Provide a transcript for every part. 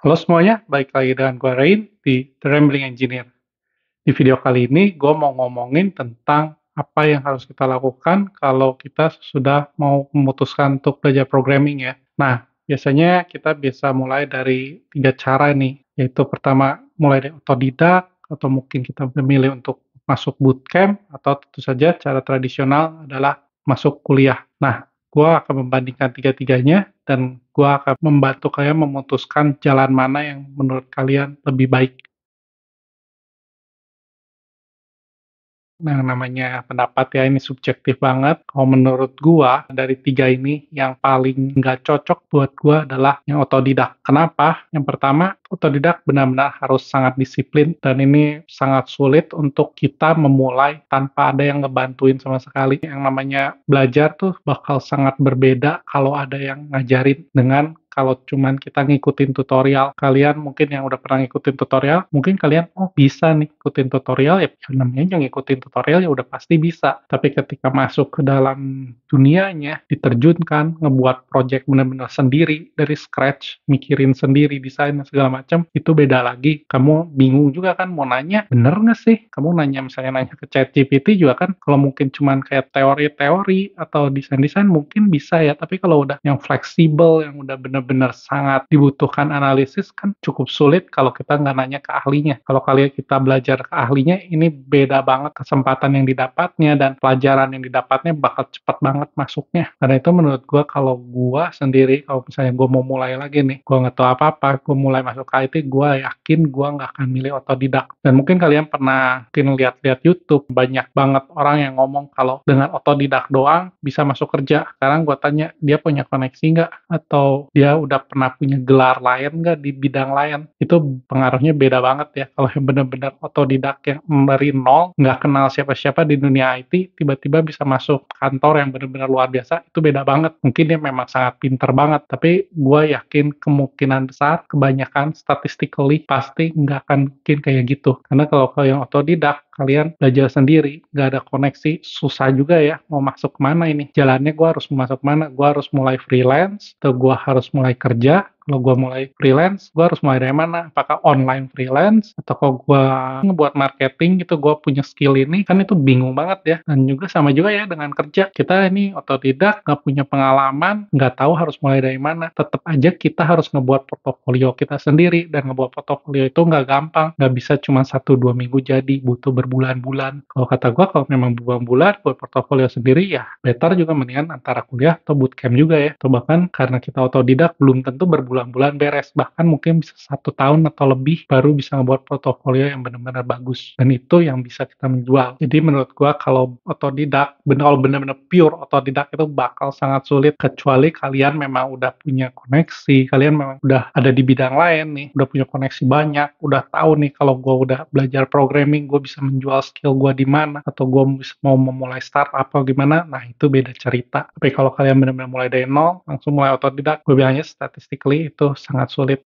Halo semuanya, balik lagi dengan gue Rain di The Rambling Engineer. Di video kali ini, gue mau ngomongin tentang apa yang harus kita lakukan kalau kita sudah mau memutuskan untuk belajar programming ya. Nah, biasanya kita bisa mulai dari 3 cara nih, yaitu pertama mulai dari otodidak, atau mungkin kita memilih untuk masuk bootcamp, atau tentu saja cara tradisional adalah masuk kuliah. Nah, gue akan membandingkan tiga-tiganya, dan gue akan membantu kalian memutuskan jalan mana yang menurut kalian lebih baik. Nah, namanya pendapat ya, ini subjektif banget. Kalau menurut gua, dari 3 ini, yang paling nggak cocok buat gua adalah yang otodidak. Kenapa? Yang pertama, otodidak benar-benar harus sangat disiplin, dan ini sangat sulit untuk kita memulai tanpa ada yang ngebantuin sama sekali. Yang namanya belajar tuh bakal sangat berbeda kalau ada yang ngajarin dengan kalau cuman kita ngikutin tutorial. Kalian mungkin yang udah pernah ngikutin tutorial, mungkin kalian, oh bisa nih ngikutin tutorial, ya namanya juga ngikutin tutorial ya udah pasti bisa. Tapi ketika masuk ke dalam dunianya, diterjunkan, ngebuat project benar-benar sendiri, dari scratch, mikirin sendiri, desain, dan segala macam, itu beda lagi. Kamu bingung juga kan, mau nanya, bener nggak sih? Kamu nanya, misalnya nanya ke ChatGPT juga kan, kalau mungkin cuman kayak teori-teori atau desain-desain mungkin bisa ya, tapi kalau udah yang fleksibel, yang udah benar-benar sangat dibutuhkan analisis kan cukup sulit kalau kita nggak nanya ke ahlinya. Kalau kalian kita belajar ke ahlinya, ini beda banget kesempatan yang didapatnya dan pelajaran yang didapatnya bakal cepat banget masuknya. Karena itu menurut gua, kalau gua sendiri, kalau misalnya gua mau mulai lagi nih, gua nggak tahu apa-apa, gua mulai masuk ke IT, gua yakin gua nggak akan milih otodidak. Dan mungkin kalian pernah mungkin lihat-lihat YouTube, banyak banget orang yang ngomong kalau dengan otodidak doang bisa masuk kerja. Sekarang gua tanya, dia punya koneksi nggak? Atau dia udah pernah punya gelar lain nggak di bidang lain? Itu pengaruhnya beda banget ya. Kalau yang benar-benar otodidak yang dari nol, nggak kenal siapa-siapa di dunia IT, tiba-tiba bisa masuk kantor yang benar-benar luar biasa, itu beda banget. Mungkin dia memang sangat pinter banget, tapi gue yakin kemungkinan besar, kebanyakan statistically, pasti nggak akan mungkin kayak gitu. Karena kalau kalian otodidak, kalian belajar sendiri, nggak ada koneksi, susah juga ya mau masuk kemana ini. Jalannya gue harus masuk mana? Gue harus mulai freelance, atau gue harus mulai kerja? Kalau gue mulai freelance, gue harus mulai dari mana? Apakah online freelance? Atau kalau gue ngebuat marketing gitu, gue punya skill ini, kan itu bingung banget ya. Dan juga sama juga ya dengan kerja. Kita ini otodidak, nggak punya pengalaman, nggak tahu harus mulai dari mana. Tetap aja kita harus ngebuat portofolio kita sendiri, dan ngebuat portofolio itu nggak gampang. Nggak bisa cuma 1-2 minggu jadi, butuh berbulan-bulan. Kalau kata gue, kalau memang berbulan-bulan buat portofolio sendiri, ya better juga mendingan antara kuliah atau bootcamp juga ya. Atau bahkan karena kita otodidak, belum tentu berbulan-bulan beres. Bahkan mungkin bisa 1 tahun atau lebih baru bisa ngebuat portofolio yang benar-benar bagus. Dan itu yang bisa kita menjual. Jadi menurut gua, kalau otodidak, kalau benar-benar pure otodidak, itu bakal sangat sulit, kecuali kalian memang udah punya koneksi, kalian memang udah ada di bidang lain nih, udah punya koneksi banyak, udah tahu nih kalau gua udah belajar programming, gua bisa menjual skill gua di mana, atau gua mau memulai startup atau gimana, nah itu beda cerita. Tapi kalau kalian benar-benar mulai dari nol, langsung mulai otodidak, gue bilangnya statistically itu sangat sulit.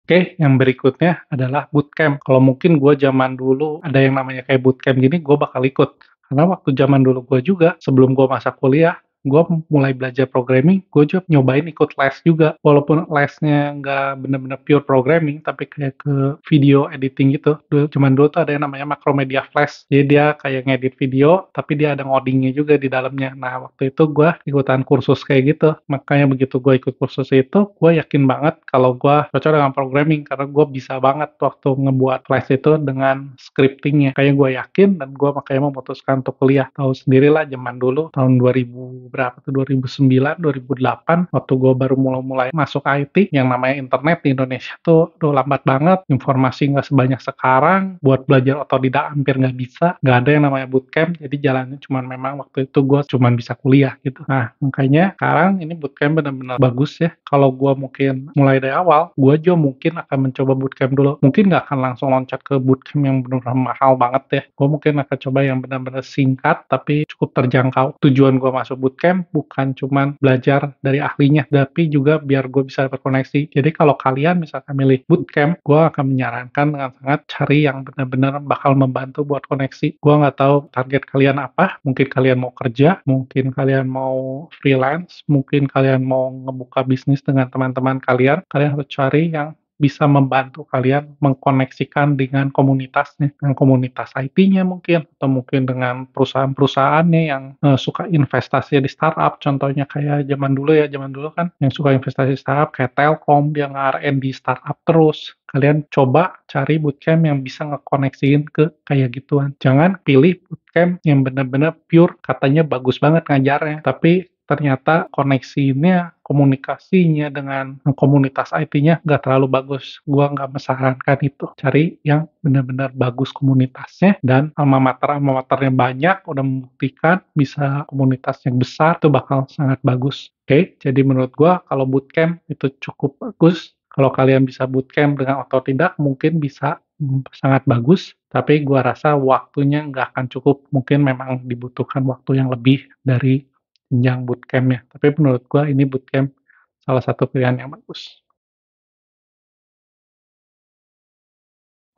Oke, yang berikutnya adalah bootcamp. Kalau mungkin gue zaman dulu ada yang namanya kayak bootcamp gini, gue bakal ikut. Karena waktu zaman dulu gue juga, sebelum gue masa kuliah, gue mulai belajar programming, gue juga nyobain ikut les juga. Walaupun lesnya nggak bener-bener pure programming, tapi kayak ke video editing gitu. Cuman dulu tuh ada yang namanya Macromedia Flash. Jadi dia kayak ngedit video, tapi dia ada ngodingnya juga di dalamnya. Nah, waktu itu gue ikutan kursus kayak gitu. Makanya begitu gue ikut kursus itu, gue yakin banget kalau gue cocok dengan programming, karena gue bisa banget waktu ngebuat flash itu dengan scriptingnya. Kayak gue yakin, dan gue makanya memutuskan untuk kuliah. Tahu sendirilah zaman dulu, tahun 2000 berapa tuh, 2009, 2008, waktu gue baru mulai masuk IT, yang namanya internet di Indonesia tuh udah lambat banget, informasi nggak sebanyak sekarang, buat belajar otodidak hampir nggak bisa, nggak ada yang namanya bootcamp, jadi jalannya cuman memang waktu itu gue cuman bisa kuliah gitu. Nah, makanya sekarang ini bootcamp benar-benar bagus ya. Kalau gue mungkin mulai dari awal, gue juga mungkin akan mencoba bootcamp dulu. Mungkin nggak akan langsung loncat ke bootcamp yang benar-benar mahal banget ya. Gue mungkin akan coba yang benar-benar singkat, tapi cukup terjangkau. Tujuan gue masuk bootcamp bootcamp bukan cuman belajar dari ahlinya, tapi juga biar gue bisa berkoneksi. Jadi kalau kalian misalkan milih bootcamp, gue akan menyarankan dengan sangat cari yang benar-benar bakal membantu buat koneksi. Gue nggak tahu target kalian apa, mungkin kalian mau kerja, mungkin kalian mau freelance, mungkin kalian mau ngebuka bisnis dengan teman-teman kalian harus cari yang bisa membantu kalian mengkoneksikan dengan komunitasnya, dengan komunitas IT-nya mungkin, atau mungkin dengan perusahaan-perusahaannya yang suka investasi di startup, contohnya kayak zaman dulu kan yang suka investasi startup kayak Telkom, dia nge-R&D startup terus. Kalian coba cari bootcamp yang bisa ngekoneksiin ke kayak gituan. Jangan pilih bootcamp yang benar-benar pure katanya bagus banget ngajarnya, tapi ternyata koneksinya, komunikasinya dengan komunitas IT-nya nggak terlalu bagus. Gua nggak menyarankan itu. Cari yang benar-benar bagus komunitasnya dan alma maternya banyak, udah membuktikan bisa komunitas yang besar, itu bakal sangat bagus. Oke, jadi menurut gua kalau bootcamp itu cukup bagus. Kalau kalian bisa bootcamp dengan otodidak, mungkin bisa sangat bagus, tapi gua rasa waktunya nggak akan cukup. Mungkin memang dibutuhkan waktu yang lebih dari jenjang bootcamp-nya. Tapi menurut gua ini bootcamp salah satu pilihan yang bagus.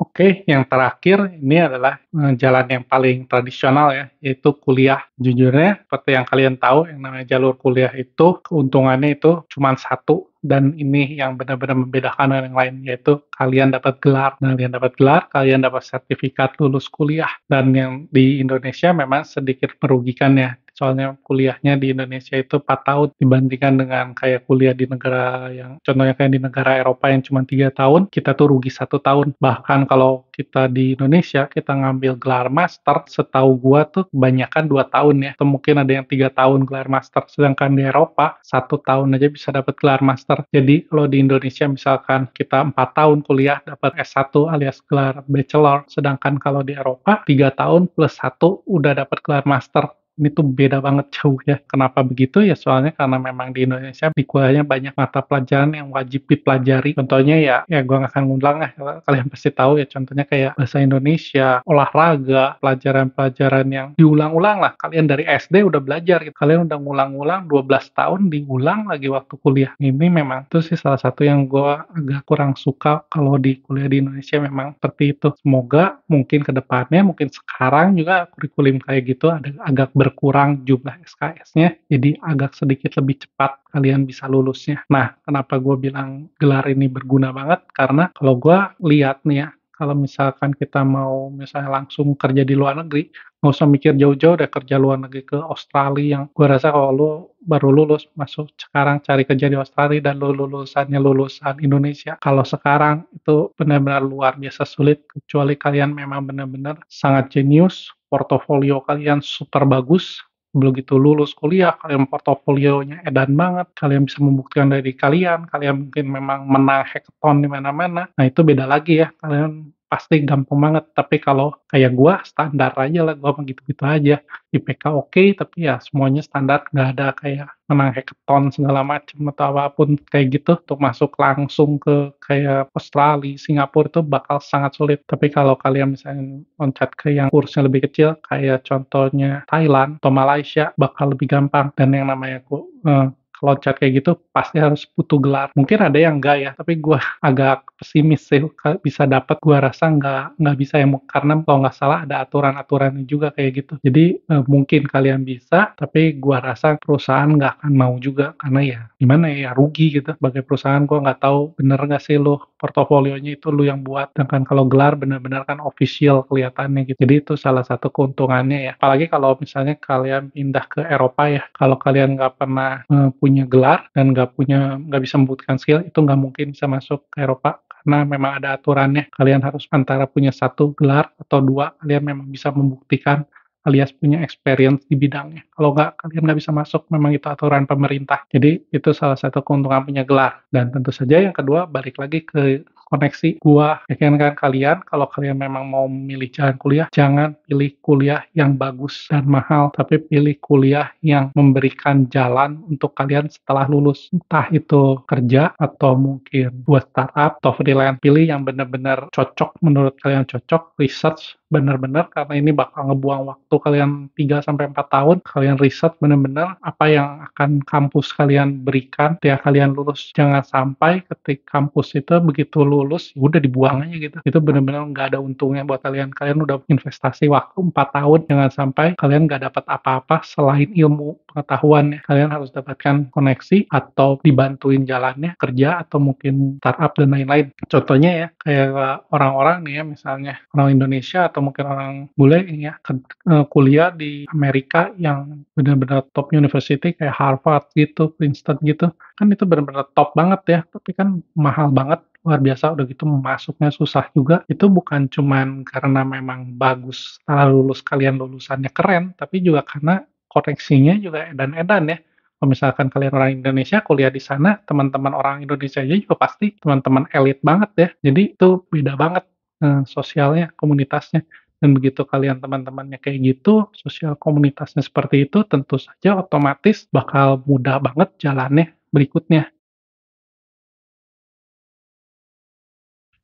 Oke, yang terakhir ini adalah jalan yang paling tradisional ya, yaitu kuliah. Jujurnya, seperti yang kalian tahu, yang namanya jalur kuliah itu keuntungannya itu cuma satu, dan ini yang benar-benar membedakan dengan yang lain, yaitu kalian dapat gelar. Nah, kalian dapat gelar, kalian dapat sertifikat lulus kuliah. Dan yang di Indonesia memang sedikit merugikan ya, soalnya kuliahnya di Indonesia itu 4 tahun dibandingkan dengan kayak kuliah di negara yang contohnya kayak di negara Eropa yang cuma 3 tahun, kita tuh rugi 1 tahun. Bahkan kalau kita di Indonesia, kita ngambil gelar master, setahu gua tuh kebanyakan 2 tahun ya, atau mungkin ada yang 3 tahun gelar master, sedangkan di Eropa 1 tahun aja bisa dapat gelar master. Jadi kalau di Indonesia misalkan kita 4 tahun kuliah dapat S1 alias gelar bachelor, sedangkan kalau di Eropa 3 tahun plus 1 udah dapat gelar master. Ini tuh beda banget jauh ya. Kenapa begitu? Ya soalnya karena memang di Indonesia di kuliahnya banyak mata pelajaran yang wajib dipelajari. Contohnya ya gua nggak akan ngulang lah. Kalian pasti tahu ya. Contohnya kayak bahasa Indonesia, olahraga, pelajaran-pelajaran yang diulang-ulang lah. Kalian dari SD udah belajar gitu. Kalian udah ngulang-ngulang 12 tahun diulang lagi waktu kuliah. Ini memang itu sih salah satu yang gua agak kurang suka kalau di kuliah di Indonesia memang seperti itu. Semoga mungkin ke depannya, mungkin sekarang juga kurikulum kayak gitu ada agak berkurang jumlah SKS-nya, jadi agak sedikit lebih cepat kalian bisa lulusnya. Nah, kenapa gue bilang gelar ini berguna banget? Karena kalau gue lihat nih ya, kalau misalkan kita mau misalnya langsung kerja di luar negeri, nggak usah mikir jauh-jauh deh kerja luar negeri ke Australia yang gue rasa kalau lu baru lulus masuk sekarang cari kerja di Australia dan lu lulusannya lulusan Indonesia. Kalau sekarang itu benar-benar luar biasa sulit kecuali kalian memang benar-benar sangat jenius, portofolio kalian super bagus, begitu lulus kuliah, kalian portofolionya edan banget, kalian bisa membuktikan dari kalian mungkin memang menang hackathon di mana-mana, nah itu beda lagi ya, kalian pasti gampang banget. Tapi kalau kayak gua, standar aja lah, gua mah gitu-gitu aja. IPK oke, tapi ya semuanya standar, nggak ada kayak menang hackathon segala macam atau apapun kayak gitu untuk masuk langsung ke kayak Australia, Singapura itu bakal sangat sulit. Tapi kalau kalian misalnya loncat ke yang kursnya lebih kecil, kayak contohnya Thailand atau Malaysia, bakal lebih gampang. Dan yang namanya loncat kayak gitu pasti harus butuh gelar. Mungkin ada yang enggak ya, tapi gua agak pesimis sih bisa dapat. Gua rasa nggak bisa ya, karena kalau nggak salah ada aturan-aturannya juga kayak gitu. Jadi mungkin kalian bisa, tapi gua rasa perusahaan nggak akan mau juga karena ya gimana ya, rugi gitu. Sebagai perusahaan gua nggak tahu bener nggak sih lu portofolionya itu lu yang buat. Sedangkan kalau gelar benar-benar kan official kelihatannya gitu. Jadi itu salah satu keuntungannya ya. Apalagi kalau misalnya kalian pindah ke Eropa ya, kalau kalian nggak pernah punya gelar dan nggak bisa membuktikan skill, itu nggak mungkin bisa masuk ke Eropa karena memang ada aturannya. Kalian harus antara punya 1 gelar atau 2, kalian memang bisa membuktikan alias punya experience di bidangnya. Kalau nggak, kalian nggak bisa masuk, memang itu aturan pemerintah. Jadi itu salah satu keuntungan punya gelar. Dan tentu saja yang kedua, balik lagi ke koneksi. Gua yakinkan kalian, kalau kalian memang mau memilih jalan kuliah, jangan pilih kuliah yang bagus dan mahal, tapi pilih kuliah yang memberikan jalan untuk kalian setelah lulus. Entah itu kerja, atau mungkin buat startup, atau freelance. Pilih yang benar-benar cocok, menurut kalian cocok, research, bener-bener karena ini bakal ngebuang waktu kalian 3 sampai 4 tahun, kalian riset bener-bener apa yang akan kampus kalian berikan ketika kalian lulus. Jangan sampai ketika kampus itu begitu lulus, ya udah dibuang aja gitu. Itu bener-bener nggak ada untungnya buat kalian. Kalian udah investasi waktu 4 tahun, jangan sampai kalian nggak dapat apa-apa selain ilmu pengetahuan ya. Kalian harus dapatkan koneksi atau dibantuin jalannya, kerja atau mungkin startup dan lain-lain. Contohnya ya, kayak orang-orang nih ya, misalnya orang Indonesia atau mungkin orang bule ini ya, kuliah di Amerika yang benar-benar top university kayak Harvard gitu, Princeton gitu, kan itu benar-benar top banget ya, tapi kan mahal banget, luar biasa, udah gitu masuknya susah juga. Itu bukan cuman karena memang bagus setelah lulus kalian lulusannya keren, tapi juga karena koneksinya juga edan-edan ya. Kalau misalkan kalian orang Indonesia kuliah di sana, teman-teman orang Indonesia aja juga pasti teman-teman elit banget ya. Jadi itu beda banget sosialnya, komunitasnya. Dan begitu kalian teman-temannya kayak gitu, sosial komunitasnya seperti itu, tentu saja otomatis bakal mudah banget jalannya berikutnya.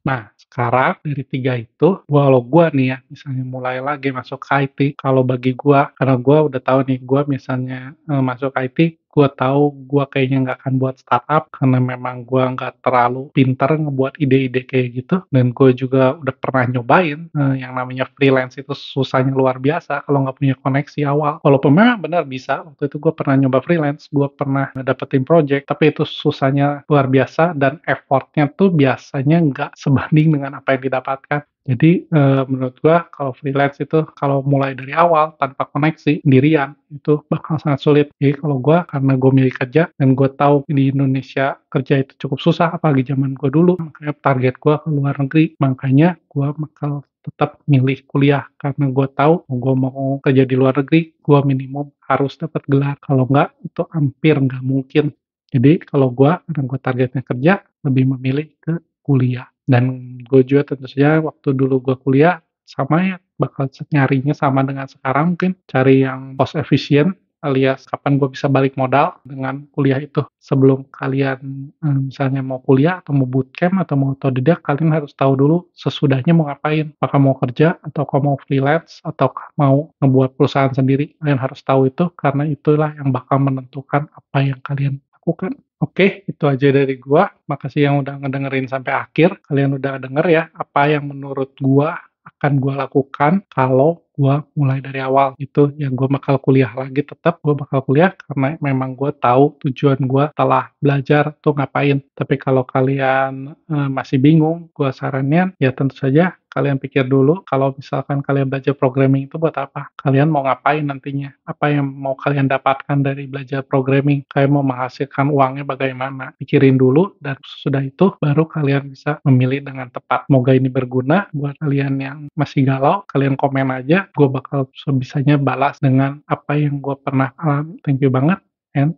Nah, sekarang dari 3 itu, walau gua nih ya, misalnya mulai lagi masuk ke IT, kalau bagi gua, karena gua udah tahu nih, gua misalnya, masuk IT, gua tahu gua kayaknya nggak akan buat startup, karena memang gua nggak terlalu pinter ngebuat ide-ide kayak gitu, dan gua juga udah pernah nyobain, yang namanya freelance itu susahnya luar biasa kalau nggak punya koneksi awal. Walaupun memang benar bisa, waktu itu gua pernah nyoba freelance, gua pernah ngedapetin project, tapi itu susahnya luar biasa dan effort-nya tuh biasanya nggak sebanding dengan apa yang didapatkan. Jadi, menurut gua kalau freelance itu kalau mulai dari awal tanpa koneksi, sendirian, itu bakal sangat sulit. Jadi kalau gua, karena gua milih kerja dan gua tahu di Indonesia kerja itu cukup susah, apalagi zaman gua dulu, makanya target gua ke luar negeri. Makanya gua bakal tetap milih kuliah, karena gua tahu gua mau kerja di luar negeri, gua minimum harus dapat gelar, kalau nggak itu hampir nggak mungkin. Jadi kalau gua, karena gua targetnya kerja, lebih memilih ke kuliah. Dan gue juga tentu saja waktu dulu gue kuliah, sama ya, bakal nyarinya sama dengan sekarang mungkin, cari yang cost efisien, alias kapan gue bisa balik modal dengan kuliah itu. Sebelum kalian, misalnya mau kuliah atau mau bootcamp atau mau otodidak, kalian harus tahu dulu sesudahnya mau ngapain. Apakah mau kerja, ataukah mau freelance, ataukah mau ngebuat perusahaan sendiri. Kalian harus tahu itu, karena itulah yang bakal menentukan apa yang kalian lakukan. Oke, itu aja dari gua. Makasih yang udah ngedengerin sampai akhir. Kalian udah denger ya apa yang menurut gua akan gua lakukan kalau gua mulai dari awal. Itu yang gua bakal kuliah lagi, tetap gua bakal kuliah karena memang gua tahu tujuan gua setelah belajar tuh ngapain. Tapi kalau kalian masih bingung, gua saranin ya tentu saja kalian pikir dulu kalau misalkan kalian belajar programming itu buat apa? Kalian mau ngapain nantinya? Apa yang mau kalian dapatkan dari belajar programming? Kalian mau menghasilkan uangnya bagaimana? Pikirin dulu dan sudah itu baru kalian bisa memilih dengan tepat. Semoga ini berguna buat kalian yang masih galau. Kalian komen aja, gue bakal sebisanya balas dengan apa yang gue pernah alami. Thank you banget and